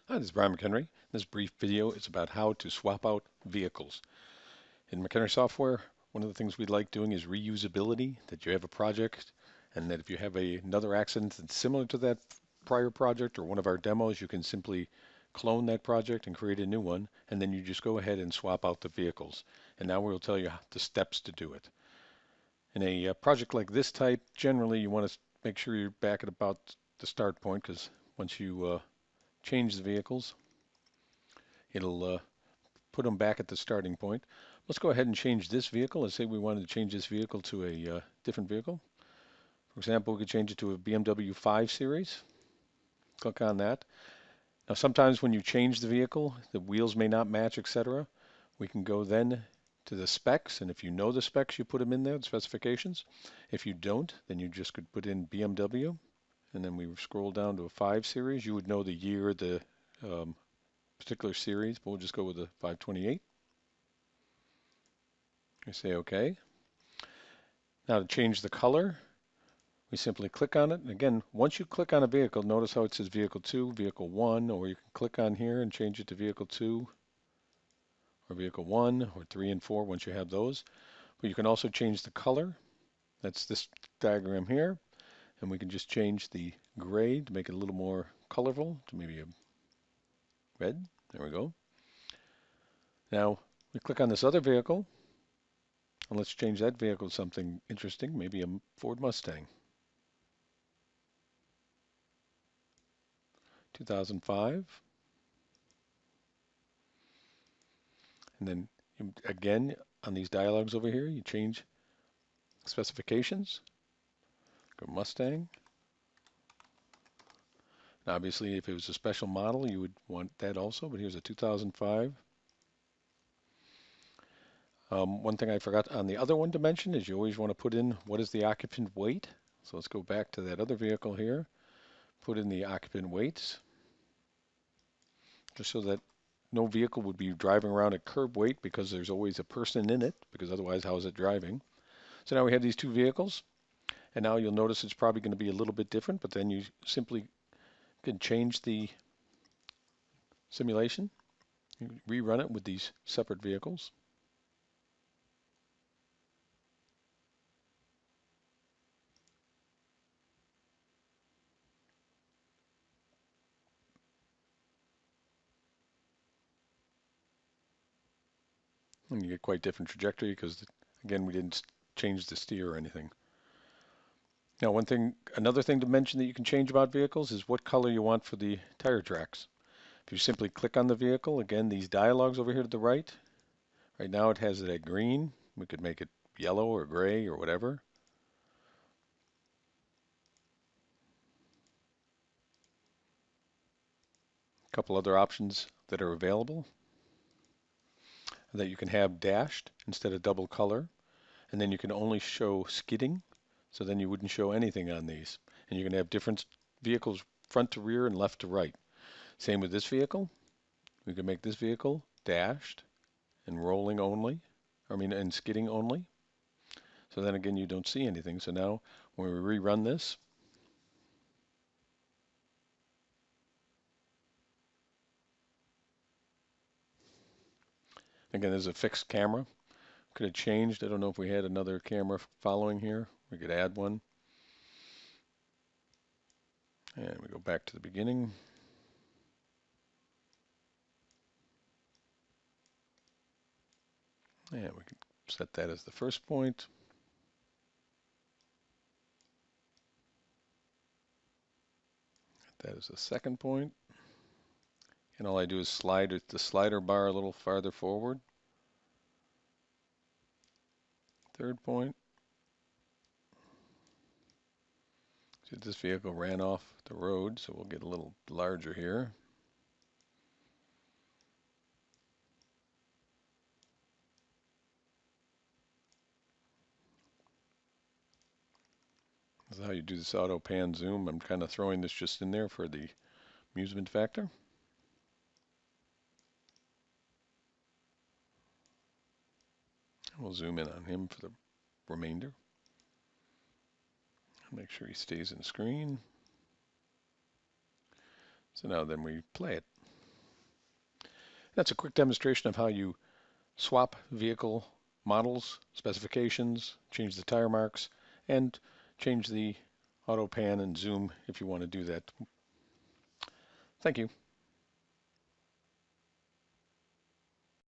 Hi, this is Brian McHenry. This brief video is about how to swap out vehicles. In McHenry software, one of the things we like doing is reusability, that you have a project and that if you have another accident that's similar to that prior project or one of our demos, you can simply clone that project and create a new one, and then you just go ahead and swap out the vehicles. And now we'll tell you the steps to do it. In a project like this type, generally you want to make sure you're back at about the start point, because once you change the vehicles, it'll put them back at the starting point. Let's go ahead and change this vehicle. Let's say we wanted to change this vehicle to a different vehicle. For example, we could change it to a BMW 5 Series. Click on that. Now sometimes when you change the vehicle, the wheels may not match, etc. We can go then to the specs, and if you know the specs, you put them in there, the specifications. If you don't, then you just could put in BMW, and then we scroll down to a 5 Series. You would know the year, the particular series, but we'll just go with the 528. We say OK. Now to change the color, we simply click on it. And again, once you click on a vehicle, notice how it says Vehicle 2, Vehicle 1, or you can click on here and change it to Vehicle 2, or Vehicle 1, or 3 and 4 once you have those. But you can also change the color. That's this diagram here. And we can just change the gray to make it a little more colorful, to maybe a red. There we go. Now we click on this other vehicle, and let's change that vehicle to something interesting, maybe a Ford Mustang. 2005. And then again, on these dialogues over here, you change specifications. Go Mustang. Now obviously, if it was a special model, you would want that also, but here's a 2005. One thing I forgot on the other one to mention is you always want to put in what is the occupant weight. So let's go back to that other vehicle here. Put in the occupant weights, just so that no vehicle would be driving around at curb weight, because there's always a person in it, because otherwise how is it driving? So now we have these two vehicles, and now you'll notice it's probably going to be a little bit different, but then you simply can change the simulation, rerun it with these separate vehicles. And you get quite different trajectory because, again, we didn't change the steer or anything. Now, another thing to mention that you can change about vehicles is what color you want for the tire tracks. If you simply click on the vehicle, again, these dialogues over here to the right, right now it has it at green. We could make it yellow or gray or whatever. A couple other options that are available, that you can have dashed instead of double color, and then you can only show skidding, so then you wouldn't show anything on these. And you can have different vehicles front to rear and left to right. Same with this vehicle. We can make this vehicle dashed and rolling only, and skidding only. So then again, you don't see anything. So now when we rerun this, again, there's a fixed camera. Could have changed. I don't know if we had another camera following here. We could add one. And we go back to the beginning. And we can set that as the first point. That is the second point. And all I do is slide the slider bar a little farther forward. Third point. See, this vehicle ran off the road, so we'll get a little larger here. This is how you do this auto pan zoom. I'm kind of throwing this just in there for the amusement factor. We'll zoom in on him for the remainder. Make sure he stays in screen. So now then we play it. That's a quick demonstration of how you swap vehicle models, specifications, change the tire marks, and change the auto pan and zoom if you want to do that. Thank you.